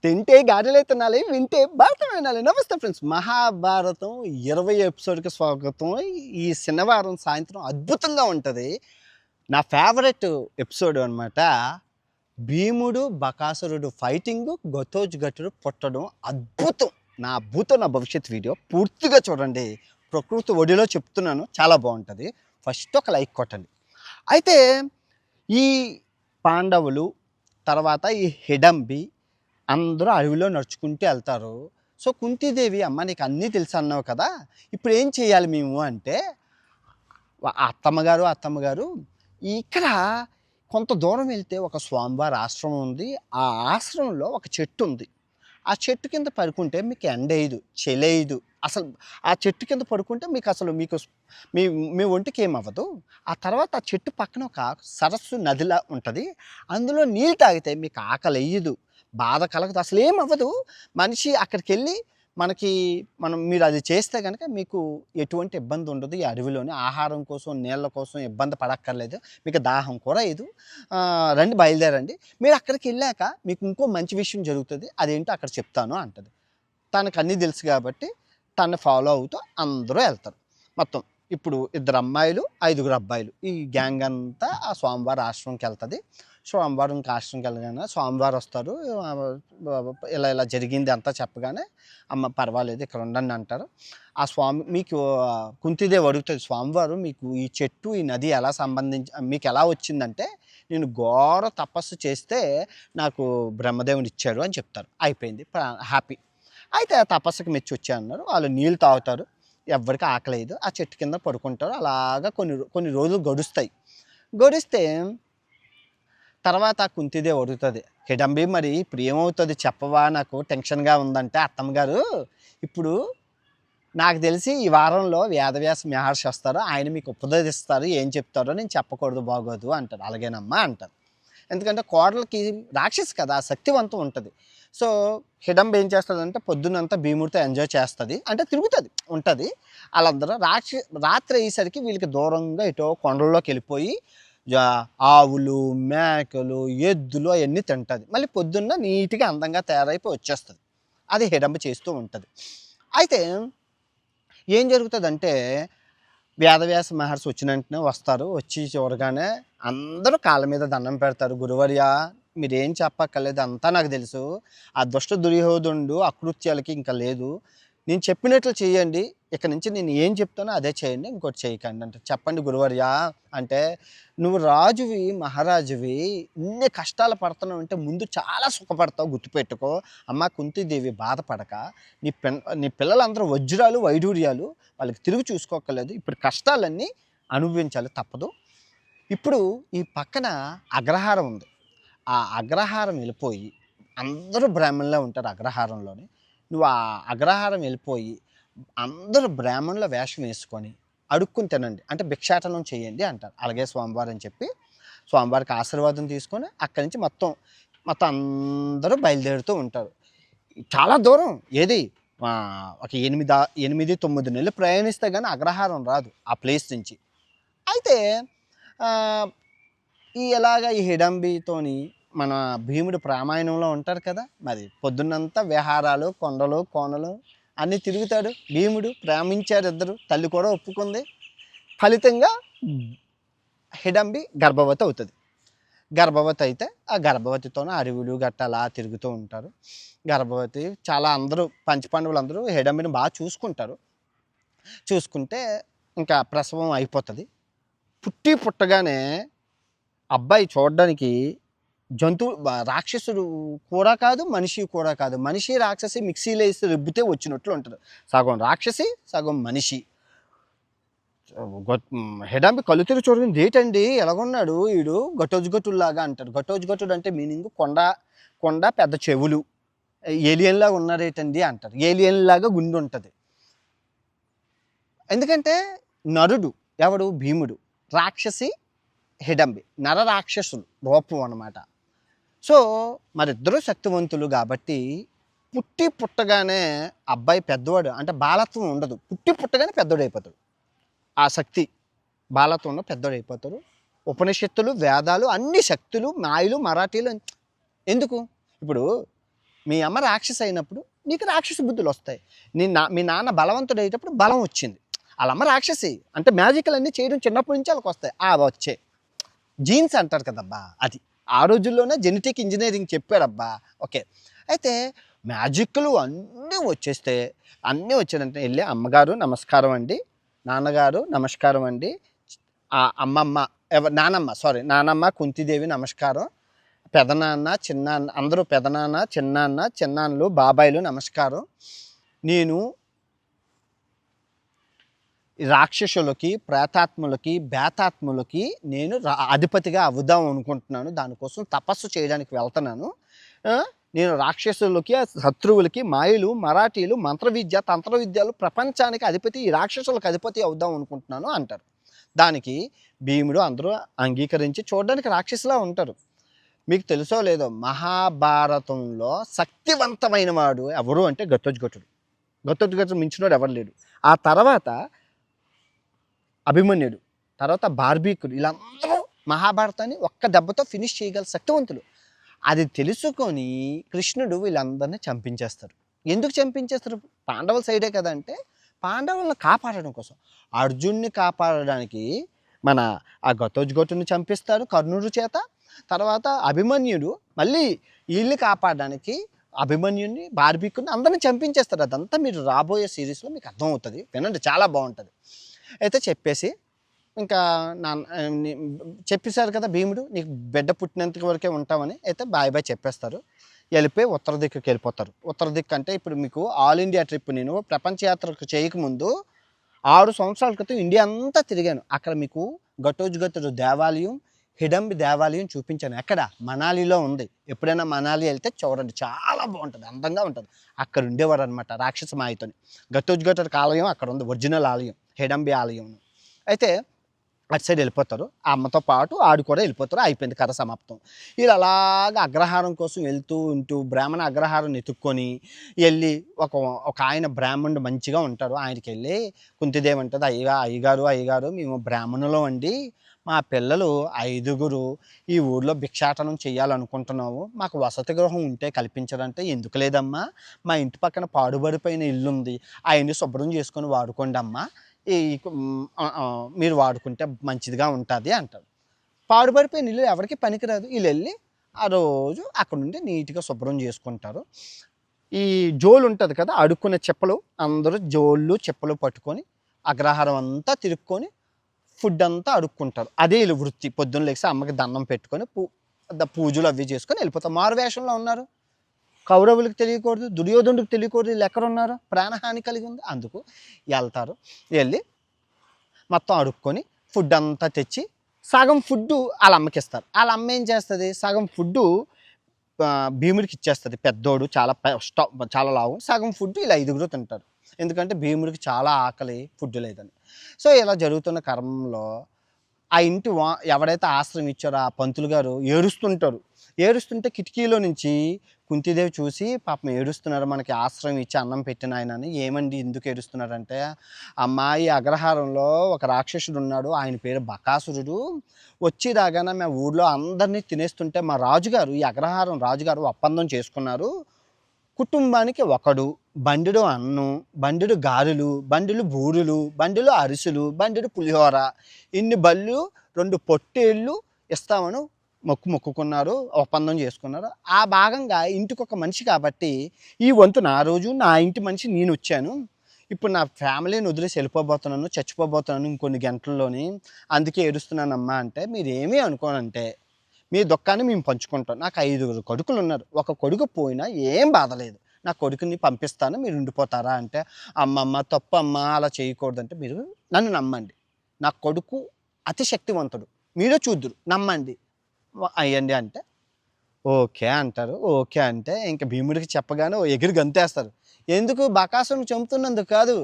తింటే గారెలే తినాలి, వింటే భారతం వినాలి. నమస్తే ఫ్రెండ్స్, మహాభారతం 20 ఎపిసోడ్కి స్వాగతం. ఈ శనివారం సాయంత్రం అద్భుతంగా ఉంటుంది. నా ఫేవరెట్ ఎపిసోడ్ అనమాట. భీముడు బకాసురుడు ఫైటింగ్, ఘటోత్కచుడు పుట్టడం అద్భుతం. నా భూతం నా భవిష్యత్ వీడియో పూర్తిగా చూడండి. ప్రకృతి ఒడిలో చెప్తున్నాను, చాలా బాగుంటుంది. ఫస్ట్ ఒక లైక్ కొట్టండి. అయితే ఈ పాండవులు తర్వాత ఈ హిడంబి అందరూ అడవిలో నడుచుకుంటూ వెళ్తారు. సో కుంతీదేవి, అమ్మ నీకు అన్నీ తెలుసు అన్నావు కదా, ఇప్పుడు ఏం చేయాలి మేము అంటే, అత్తమ్మగారు ఇక్కడ కొంత దూరం వెళ్తే ఒక స్వామివారి ఆశ్రమం ఉంది. ఆ ఆశ్రమంలో ఒక చెట్టు ఉంది. ఆ చెట్టు కింద పడుకుంటే మీకు ఎండేయదు, చెలేయదు. అసలు ఆ చెట్టు కింద పడుకుంటే మీకు మీ మీ ఒంటికి ఏమవ్వదు. ఆ తర్వాత ఆ చెట్టు పక్కన ఒక సరస్సు నదిలా ఉంటుంది. అందులో నీళ్ళు తాగితే మీకు ఆకలి వేయదు, బాధ కలగదు, అసలు ఏమవ్వదు. మనిషి అక్కడికి వెళ్ళి మీరు అది చేస్తే కనుక మీకు ఎటువంటి ఇబ్బంది ఉండదు. ఈ అడవిలోనే ఆహారం కోసం నీళ్ళ కోసం ఇబ్బంది పడక్కర్లేదు, మీకు దాహం కూడా లేదు. రండి, బయలుదేరండి. మీరు అక్కడికి వెళ్ళాక మీకు ఇంకో మంచి విషయం జరుగుతుంది, అదేంటో అక్కడ చెప్తాను అంటది. తనకు అన్నీ తెలుసు కాబట్టి తను ఫాలో అవుతూ అందరూ వెళ్తారు. మొత్తం ఇప్పుడు 2 అమ్మాయిలు 5 అబ్బాయిలు, ఈ గ్యాంగ్ అంతా ఆ స్వామివారి ఆశ్రమంకి వెళ్తుంది. స్వామివారు ఇంకా ఆశ్రమంకి వెళ్ళగానే స్వామివారు వస్తారు. ఇలా జరిగింది అంతా చెప్పగానే, అమ్మ పర్వాలేదు ఇక్కడ ఉండండి అంటారు. ఆ స్వామి మీకు కుంతీదేవి అడుగుతుంది, స్వామివారు మీకు ఈ చెట్టు ఈ నది ఎలా మీకు ఎలా వచ్చిందంటే, నేను ఘోర తపస్సు చేస్తే నాకు బ్రహ్మదేవుని ఇచ్చాడు అని చెప్తారు. అయిపోయింది, హ్యాపీ. అయితే ఆ తపస్సుకి మెచ్చి వచ్చా అన్నారు. వాళ్ళు నీళ్ళు తాగుతారు, ఎవరికి ఆకలేదు, ఆ చెట్టు కింద పడుకుంటారు. అలాగా కొన్ని రోజులు గడిస్తే తర్వాత కుంతీదేవి అడుగుతుంది, హిడంబి మరి ఇప్పుడు ఏమవుతుంది చెప్పవా, నాకు టెన్షన్గా ఉందంటే, అత్తమ్మగారు ఇప్పుడు నాకు తెలిసి ఈ వారంలో వేదవ్యాస మహర్షి వస్తారు, ఆయన మీకు ఉపదేశిస్తారు, ఏం చెప్తారో నేను చెప్పకూడదు, బాగోదు అంటారు. అలాగేనమ్మా అంటారు. ఎందుకంటే కోడలకి రాక్షసి కదా, శక్తివంతం ఉంటుంది. సో హిడంబి ఏం చేస్తుందంటే పొద్దున్నంతా భీముడితో ఎంజాయ్ చేస్తుంది, అంటే ఉంటుంది. వాళ్ళందరూ రాత్రి అయ్యేసరికి వీళ్ళకి దూరంగా ఇటో కొండల్లోకి వెళ్ళిపోయి ఆవులు, మేకలు, ఎద్దులు అవన్నీ తింటుంది. మళ్ళీ పొద్దున్న నీట్గా అందంగా తయారైపోయి వచ్చేస్తుంది. అది హిడంబి చేస్తూ ఉంటుంది. అయితే ఏం జరుగుతుందంటే, వేదవ్యాస మహర్షి వచ్చిన వెంటనే వచ్చి చూడగానే అందరూ కాళ్ళ మీద దండం పెడతారు. గురువర్య మీరేం చెప్పక్కర్లేదు, అంతా నాకు తెలుసు. ఆ దుష్ట దుర్యోధనుడు అకృత్యాలకి ఇంకా లేదు, నేను చెప్పినట్లు చేయండి, ఇక నుంచి నేను ఏం చెప్తానో అదే చేయండి, ఇంకోటి చేయకండి అంటే. చెప్పండి గురువర్య అంటే, నువ్వు రాజువి, మహారాజువి, ఇన్ని కష్టాలు పడుతున్నావు అంటే ముందు చాలా సుఖపడతావు, గుర్తుపెట్టుకో. అమ్మ కుంతీదేవి బాధపడక, నీ పిల్లలందరూ వజ్రాలు వైడూర్యాలు, వాళ్ళకి తిరిగి చూసుకోక్కర్లేదు, ఇప్పుడు కష్టాలన్నీ అనుభవించాలి, తప్పదు. ఇప్పుడు ఈ పక్కన అగ్రహారం ఉంది, ఆ అగ్రహారం వెళ్ళిపోయి, అందరూ బ్రాహ్మణులే ఉంటారు అగ్రహారంలోని, నువ్వు ఆ అగ్రహారం వెళ్ళిపోయి అందరూ బ్రాహ్మణుల వేషం వేసుకొని అడుక్కుని తినండి, అంటే భిక్షాటనం చేయండి అంటారు. అలాగే స్వామివారు అని చెప్పి స్వామివారికి ఆశీర్వాదం తీసుకొని అక్కడి నుంచి మొత్తం అందరూ బయలుదేరుతూ ఉంటారు. చాలా దూరం, ఏది ఒక 8-9 నెలలు ప్రయాణిస్తే కానీ అగ్రహారం రాదు ఆ ప్లేస్ నుంచి. అయితే ఈ హిడంబితోని మన భీముడు రామాయణంలో ఉంటారు కదా, మరి పొద్దున్నంతా విహారాలు, కొండలు కోనలు అన్నీ తిరుగుతాడు భీముడు. ప్రేమించారు ఇద్దరు, తల్లి కూడా ఒప్పుకుంది. ఫలితంగా హిడంబి గర్భవతి అవుతుంది. గర్భవతి అయితే ఆ గర్భవతితోనే అడవులు గట్ట అలా తిరుగుతూ ఉంటారు. గర్భవతి చాలా అందరూ పంచపాండవులు అందరూ హిడంబిని బాగా చూసుకుంటే ఇంకా ప్రసవం అయిపోతుంది. పుట్టగానే అబ్బాయి చూడడానికి రాక్షసుడు కూడా కాదు, మనిషి కూడా కాదు. మనిషి రాక్షసి మిక్సీలో వేసి రుబ్బితే వచ్చినట్లు ఉంటుంది. సగం రాక్షసి సగం మనిషి. హిడంబి కళ్ళు తిరిగి చూడండి, ఏంటండి ఎలాగొన్నాడు వీడు, ఘటోత్కచుడిలాగా అంటాడు. ఘటోత్కచుడు అంటే మీనింగ్ కొండ పెద్ద చెవులు, ఏలియన్లాగా ఉన్నారేటండి అంటారు. ఏలియన్లాగా గుండె ఉంటుంది. ఎందుకంటే నరుడు ఎవడు, భీముడు, రాక్షసి హిడంబి, నరరాక్షసులు రూపం అన్నమాట. సో మరిద్దరూ శక్తివంతులు కాబట్టి పుట్టగానే అబ్బాయి పెద్దవాడు, అంటే బాలత్వం ఉండదు, పుట్టగానే పెద్దోడు అయిపోతాడు. ఆ శక్తి బాలత్వంలో పెద్దోడు అయిపోతారు. ఉపనిషత్తులు, వేదాలు, అన్ని శక్తులు, మాయలు, మరాఠీలు. ఎందుకు ఇప్పుడు మీ అమ్మ రాక్షసి అయినప్పుడు నీకు రాక్షస బుద్ధులు వస్తాయి. మీ నాన్న బలవంతుడు అయ్యేటప్పుడు బలం వచ్చింది. వాళ్ళ అమ్మ రాక్షసి అంటే మ్యాజిక్లు అన్నీ చేయడం చిన్నప్పటి నుంచి వాళ్ళకి వస్తాయి. అవి వచ్చాయి. జీన్స్ అంటారు కదబ్బా, అది ఆ రోజుల్లోనే జెనెటిక్ ఇంజనీరింగ్ చెప్పారబ్బా. ఓకే, అయితే మ్యాజిక్లు అన్నీ వచ్చేస్తే అన్నీ వచ్చాడంటే వెళ్ళి అమ్మగారు నమస్కారం అండి, నాన్నగారు నమస్కారం అండి, అమ్మమ్మ నానమ్మ కుంతిదేవి నమస్కారం, పెదనాన్న చిన్నాన్న అందరూ పెదనాన్న చిన్నాన్న చిన్నాన్నలు బాబాయిలు నమస్కారం. నేను రాక్షసులకి ప్రేతాత్ములకి బేతాత్ములకి నేను అధిపతిగా అవుదాం అనుకుంటున్నాను. దానికోసం తపస్సు చేయడానికి వెళ్తున్నాను. నేను రాక్షసులకి శత్రువులకి మాయలు మరాఠీలు మంత్ర విద్య తంత్ర విద్యలు ప్రపంచానికి అధిపతి, ఈ రాక్షసులకు అధిపతి అవుదాం అనుకుంటున్నాను అంటారు. దానికి భీముడు అందరూ అంగీకరించి చూడడానికి రాక్షసులా ఉంటారు. మీకు తెలుసో లేదో మహాభారతంలో శక్తివంతమైన వాడు ఎవరు అంటే ఘటోత్కచుడు మించినోడు ఎవరు లేడు. ఆ తర్వాత అభిమన్యుడు, తర్వాత బార్బీకుడు, వీళ్ళందరూ మహాభారతాన్ని ఒక్క దెబ్బతో ఫినిష్ చేయగల శక్తివంతులు. అది తెలుసుకొని కృష్ణుడు వీళ్ళందరినీ చంపించేస్తారు. ఎందుకు చంపించేస్తారు? పాండవుల సైడే కదా అంటే పాండవులను కాపాడడం కోసం. అర్జున్ని కాపాడడానికి మన ఆ ఘటోత్కచుడిని చంపిస్తారు కర్ణుడి చేత. తర్వాత అభిమన్యుడు మళ్ళీ వీళ్ళని కాపాడడానికి అభిమన్యుడిని బార్బీకుని అందరిని చంపించేస్తారు. అదంతా మీరు రాబోయే సిరీస్లో మీకు అర్థమవుతుంది, వినండి, చాలా బాగుంటుంది. అయితే చెప్పేసి ఇంకా చెప్పేశారు కదా భీముడు, నీకు బిడ్డ పుట్టినంత వరకే ఉంటామని. అయితే బాయ్ చెప్పేస్తారు. వెళ్ళిపోయి ఉత్తర దిక్కుకి వెళ్ళిపోతారు. ఉత్తర దిక్కు అంటే ఇప్పుడు మీకు ఆల్ ఇండియా ట్రిప్ నేను ప్రపంచ యాత్రకు చేయకముందు 6 సంవత్సరాల క్రితం ఇండియా అంతా తిరిగాను. అక్కడ మీకు ఘటోత్కచుడు దేవాలయం, హిడంబి దేవాలయం చూపించాను. ఎక్కడ? మనాలిలో ఉంది. ఎప్పుడైనా మనాలి వెళ్తే చూడండి, చాలా బాగుంటుంది, అందంగా ఉంటుంది. అక్కడ ఉండేవారు అనమాట రాక్షస మాయతోని. ఘటోత్కచుడికి ఆలయం అక్కడ ఉంది, ఒరిజినల్ ఆలయం హిడంబి ఆలయం. అయితే అటు సైడ్ వెళ్ళిపోతారు. ఆ అమ్మతో పాటు ఆడు కూడా వెళ్ళిపోతారు. అయిపోయింది, కథ సమాప్తం. వీళ్ళు అలాగా అగ్రహారం కోసం వెళ్తూ ఉంటూ బ్రాహ్మణ అగ్రహారం ఎత్తుక్కొని వెళ్ళి ఒక ఆయన బ్రాహ్మణుడు మంచిగా ఉంటాడు. ఆయనకి వెళ్ళి కుంతిదేవి అంటుంది, అయ్యగారు మేము బ్రాహ్మణులం అండి, మా పిల్లలు 5గురు ఈ ఊళ్ళో భిక్షాటనం చేయాలనుకుంటున్నాము, మాకు వసతి గృహం ఉంటే కల్పించడంటే. ఎందుకు లేదమ్మా, మా ఇంటి పక్కన పాడుబడిపోయిన ఇల్లు ఉంది, అవన్నీ శుభ్రం చేసుకొని వాడుకోండి అమ్మా, మీరు వాడుకుంటే మంచిదిగా ఉంటుంది అంటారు. పాడుబడిపోయిన ఇల్లు ఎవరికి పనికిరాదు. వీళ్ళు వెళ్ళి ఆ రోజు అక్కడ నుండి నీట్గా శుభ్రం చేసుకుంటారు. ఈ జోలు ఉంటుంది కదా, అడుక్కునే చెప్పలు, అందరూ జోళ్ళు చెప్పలు పట్టుకొని అగ్రహారం అంతా తిరుక్కొని ఫుడ్ అంతా అడుక్కుంటారు. అదే వీళ్ళు వృత్తి. పొద్దున్న లేచి అమ్మకి దండం పెట్టుకొని పూజలు అవి చేసుకొని వెళ్ళిపోతారు. మారు వేషంలో ఉన్నారు. కౌరవులకు తెలియకూడదు, దుర్యోధనుడికి తెలియకూడదు, వీళ్ళు ఎక్కడున్నారు, ప్రాణహాని కలిగి ఉంది. అందుకు వెళ్తారు. వెళ్ళి మొత్తం అడుక్కొని ఫుడ్ అంతా తెచ్చి సగం ఫుడ్డు వాళ్ళ అమ్మకి ఇస్తారు. వాళ్ళ అమ్మ ఏం చేస్తుంది, సగం ఫుడ్డు భీముడికి ఇచ్చేస్తుంది. పెద్దోడు చాలా లావు. సగం ఫుడ్ ఇలా 5గురు తింటారు. ఎందుకంటే భీముడికి చాలా ఆకలి, ఫుడ్ లేదని. సో ఇలా జరుగుతున్న క్రమంలో ఆ ఇంటి ఎవడైతే ఆశ్రయం ఇచ్చారో ఆ పంతులు గారు ఏడుస్తుంటే కిటికీలో నుంచి కుంతిదేవి చూసి పాపం ఏడుస్తున్నారు, మనకి ఆశ్రయం ఇచ్చి అన్నం పెట్టిన ఆయన అని. ఏమండి ఎందుకు ఏడుస్తున్నారంటే, అమ్మాయి అగ్రహారంలో ఒక రాక్షసుడు ఉన్నాడు, ఆయన పేరు బకాసురుడు, వచ్చి రాగానే మేము ఊళ్ళో అందరినీ తినేస్తుంటే మా రాజుగారు, ఈ అగ్రహారం రాజుగారు ఒప్పందం చేసుకున్నారు, కుటుంబానికి ఒకడు బండిడు అన్నం, బండిడు గారెలు, బండిలు బూరులు, బండిలు అరిసెలు, బండిడు పులిహోర, ఇన్ని బళ్ళు 2 పొట్టేళ్ళు ఇస్తామని మొక్కుకున్నారు, ఒప్పందం చేసుకున్నారు. ఆ భాగంగా ఇంటికి ఒక మనిషి కాబట్టి ఈ వంతు నా రోజు, నా ఇంటి మనిషి నేను వచ్చాను, ఇప్పుడు నా ఫ్యామిలీని వదిలేసి వెళ్ళిపోబోతున్నాను, చచ్చిపోబోతున్నాను ఇంకొన్ని గంటల్లోని, అందుకే ఏడుస్తున్నానమ్మా అంటే, మీరు ఏమీ అనుకోనంటే మీ దుఃఖాన్ని మేము పంచుకుంటాం. నాకు 5 కొడుకులు ఉన్నారు, ఒక కొడుకు పోయినా ఏం బాధ లేదు, నా కొడుకుని పంపిస్తాను, మీరు ఉండిపోతారా అంటే, అమ్మమ్మ తప్పమ్మ అలా చేయకూడదంటే, మీరు నన్ను నమ్మండి, నా కొడుకు అతి శక్తివంతుడు, మీరే చూద్దురు, నమ్మండి అయ్యండి అంటే ఓకే అంటారు. ఓకే అంటే ఇంకా భీముడికి చెప్పగానే ఎగిరి గంతేస్తారు. ఎందుకు? బకాసురుని చంపుతున్నందుకు కాదు,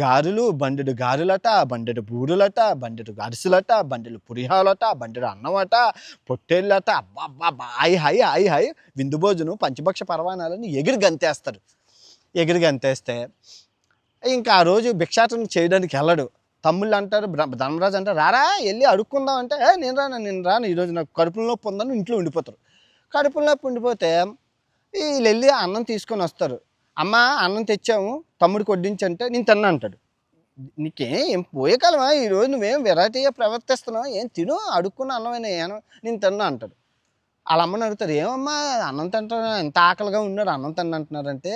గారెలు, బండెడు గారెలట, బండెడు బూరులట, బండెడు అరిసెలట, బండెడు పురిహాలట, బండెడు అన్నమట, పొట్టేళ్ళట, అబ్బా హాయి విందు భోజనం పంచభక్ష పరవాణాలని ఎగిరి గంతేస్తారు. ఎగిరి గంతేస్తే ఇంకా ఆ రోజు భిక్షాటన చేయడానికి వెళ్ళడు. తమ్ముళ్ళు అంటారు, ధర్మరాజు అంటారు, రారా వెళ్ళి అడుక్కుందాం అంటే, నేను రాను ఈరోజు నాకు కడుపులో నొప్పి ఉందని ఇంట్లో ఉండిపోతారు. కడుపులో నొప్పి ఉండిపోతే వీళ్ళెళ్ళి అన్నం తీసుకొని వస్తారు. అమ్మ అన్నం తెచ్చాము తమ్ముడికి వడ్డించంటే నేను తిన్నా అంటాడు. ఏం పోయే కాలమా ఈరోజు నువ్వేం వెరైటీగా ప్రవర్తిస్తున్నావు, ఏం తిను అడుక్కున్న అన్నమైన ఏను నేను తిన్నా అంటాడు. ఆళ్ళ అమ్మని అడుగుతారు, "ఏమమ్మా అన్నం తింటున్నా ఇంత ఆకలిగా ఉన్నాడు అన్నం తిననంటున్నారంటే,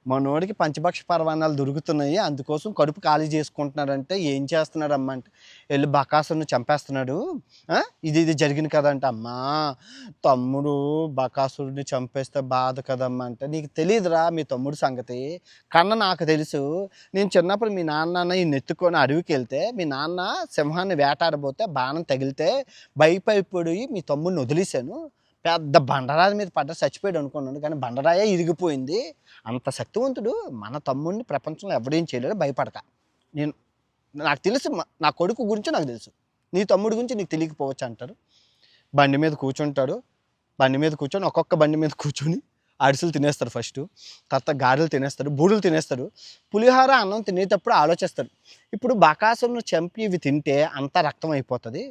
మనోడికి పంచభక్ష పరమాన్నాలు దొరుకుతున్నాయి. అందుకోసం కడుపు ఖాళీ చేసుకుంటున్నాడంటే, ఏం చేస్తున్నాడమ్మా" అంటే, "ఎళ్లి బకాసురుడిని చంపేస్తున్నాడు. ఇది జరిగింది కదా" అంటే, "అమ్మా తమ్ముడు బకాసురుడిని చంపేస్తే బాధ కదమ్మా" అంటే, "నీకు తెలీదురా మీ తమ్ముడు సంగతి. కన్న నాకు తెలుసు. నేను చిన్నప్పుడు మీ నాన్న ఈయన్నెత్తుకొని అడవికెళ్తే, మీ నాన్న సింహాన్ని వేటాడబోతే బాణం తగిలితే భయపడిపోయి మీ తమ్ముడిని వదిలేశాను. పెద్ద బండరాయి మీద పడ్డ చచ్చిపోయాడు అనుకున్నాను. కానీ బండరాయే ఇరిగిపోయింది. అంత శక్తివంతుడు మన తమ్ముడిని ప్రపంచంలో ఎవడేం చేయలేడు భయపడక. నేను నాకు తెలుసు నా కొడుకు గురించి నాకు తెలుసు. నీ తమ్ముడి గురించి నీకు తెలియకపోవచ్చు" అంటారు. బండి మీద కూర్చుంటాడు. బండి మీద కూర్చొని ఒక్కొక్క బండి మీద కూర్చొని అరిసెలు తినేస్తాడు ఫస్టు. తర్వాత గారెలు తినేస్తాడు, బూరెలు తినేస్తాడు. పులిహోర అన్నం తినేటప్పుడు ఆలోచిస్తాడు, ఇప్పుడు బకాసురుని చంపి ఇవి తింటే అంతా రక్తం అయిపోతుంది.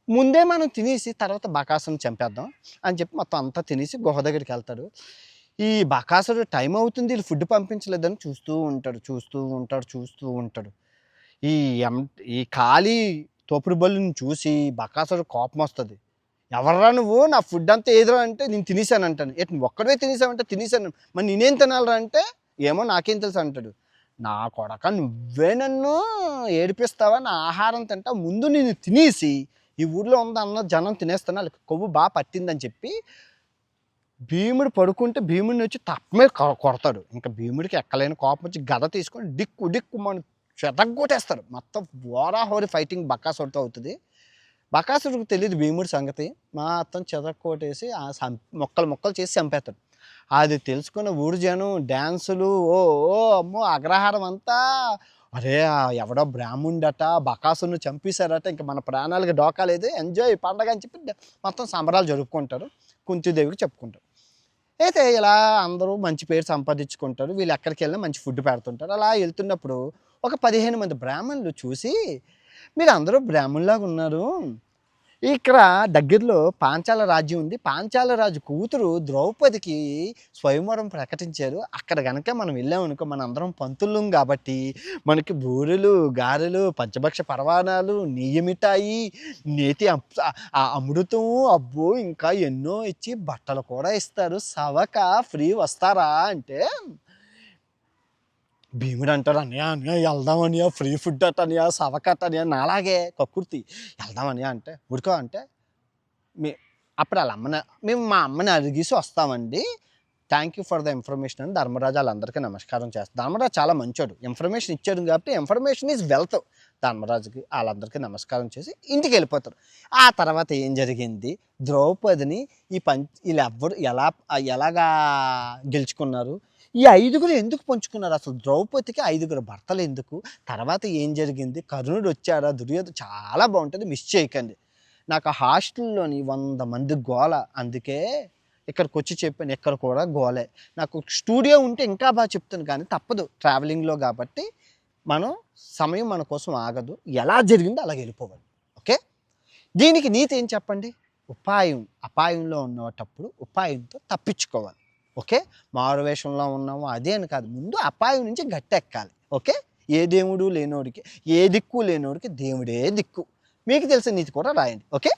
ముందే మనం తినేసి తర్వాత బకాసురుని చంపేద్దాం అని చెప్పి మొత్తం అంతా తినేసి గుహ దగ్గరికి వెళ్తాడు. ఈ బకాసురుడు టైం అవుతుంది వీళ్ళు ఫుడ్ పంపించలేదని చూస్తూ ఉంటాడు, చూస్తూ ఉంటాడు, చూస్తూ ఉంటాడు. ఈ ఎం ఈ ఖాళీ తోపుడు బళ్ళుని చూసి బకాసురుడు కోపం వస్తుంది. "ఎవర్రా నువ్వు నా ఫుడ్ అంతా ఏదిరా" అంటే, "నేను తినేసాను" అంటాను. "ఏంటి నువ్వు ఒక్కడివే తినేసావంటే" "తినేసాను." "మరి నేనేం తినాలిరా" అంటే, "ఏమో నాకేం తెలుసు" అంటాడు. "నా కొడక నువ్వే నన్ను ఏడిపిస్తావా, నా ఆహారం తింటా, ముందు నేను తినేసి ఈ ఊర్లో ఉన్న జనం తినేస్తాను, వాళ్ళకి కొవ్వు బాగా పట్టిందని చెప్పి భీముడు పడుకుంటే భీముడిని వచ్చి తప్పమే కొడతాడు. ఇంకా భీముడికి ఎక్కలేని కోపం వచ్చి గద తీసుకొని డిక్కు డిక్కు మన చెదగ్గొట్టేస్తారు. మొత్తం హోరాహోరీ ఫైటింగ్ బకాసురుడితో అవుతుంది. బకాసురుడికి తెలియదు భీముడి సంగతి. మొత్తం చెదక్కొట్టేసి మొక్కలు మొక్కలు చేసి చంపేస్తాడు. అది తెలుసుకున్న ఊరు జనం డ్యాన్సులు, ఓ ఓ అమ్మో అగ్రహారం అంతా, "అరే ఎవడో బ్రాహ్మణుడట బకాసురుని చంపేశారట, ఇంక మన ప్రాణాలకి డోకా లేదు, ఎంజాయ్ పండగ" అని చెప్పి మొత్తం సంబరాలు జరుపుకుంటారు. కుంతీదేవికి చెప్పుకుంటారు. అయితే ఇలా అందరూ మంచి పేరు సంపాదించుకుంటారు. వీళ్ళు ఎక్కడికి వెళ్ళినా మంచి ఫుడ్ పెడుతుంటారు. అలా వెళ్తున్నప్పుడు ఒక 15 మంది బ్రాహ్మణులు చూసి, "మీరందరూ బ్రాహ్మణులాగా ఉన్నారు. ఇక్కడ దగ్గరలో పాంచాల రాజ్యం ఉంది. పాంచాల రాజు కూతురు ద్రౌపదికి స్వయంవరం ప్రకటించారు. అక్కడ గనక మనం వెళ్ళామనుకో మనందరం పంతులం కాబట్టి మనకి బూరెలు, గారెలు, పంచభక్ష పరమాన్నాలు, నెయ్యి మిఠాయి, నేతి అమృతం, అబ్బో ఇంకా ఎన్నో ఇచ్చి బట్టలు కూడా ఇస్తారు. సవక ఫ్రీ వస్తారా" అంటే భీముడు అంటాడు, "అన్నయ్య అన్నయ్య వెళ్దాం అన్నయ్య, ఫ్రీ ఫుడ్ అట అన్నయ్య, సవకట అన్నయ్య, నాలాగే కక్కుర్తి, వెళ్దాం అన్నయ్య" అంటే, "ఉడుకో" అంటే, మీ అప్పుడు వాళ్ళ అమ్మని, "మేము మా అమ్మని అడిగేసి వస్తామండి, thank you for the information" అని ధర్మరాజు వాళ్ళందరికీ నమస్కారం చేస్తాడు. ధర్మరాజు చాలా మంచోడు, ఇన్ఫర్మేషన్ ఇచ్చాడు కాబట్టి ఇన్ఫర్మేషన్ ఈజ్ వెల్త్. ధర్మరాజుకి వాళ్ళందరికీ నమస్కారం చేసి ఇంటికి వెళ్ళిపోతారు. ఆ తర్వాత ఏం జరిగింది, ద్రౌపదిని వీళ్ళెవ్వరు ఎలాగా గెలుచుకున్నారు, ఈ 5గురు ఎందుకు పంచుకున్నారు, అసలు ద్రౌపదికి 5గురు భర్తలు ఎందుకు, తర్వాత ఏం జరిగింది, కర్ణుడు వచ్చాడా, చాలా బాగుంటుంది, మిస్ చేయకండి. నాకు హాస్టల్లోని 100 మంది గోల, అందుకే ఇక్కడికి వచ్చి చెప్పాను, ఇక్కడ కూడా గోలే. నాకు స్టూడియో ఉంటే ఇంకా బాగా చెప్తాను కానీ తప్పదు, ట్రావెలింగ్లో కాబట్టి సమయం మన కోసం ఆగదు, ఎలా జరిగిందో అలాగ వెళ్ళిపోవాలి. ఓకే, దీనికి నీతి ఏం చెప్పండి, అపాయంలో ఉన్నటప్పుడు ఉపాయంతో తప్పించుకోవాలి. ఓకే, మారువేషంలో ఉన్నాము అదే అని కాదు, ముందు అపాయం నుంచి గట్టెక్కాలి. ఓకే, ఏ దేవుడు లేనోడికి, ఏ దిక్కు లేనోడికి దేవుడే దిక్కు. మీకు తెలిసిన నీతి కూడా రాయండి. ఓకే.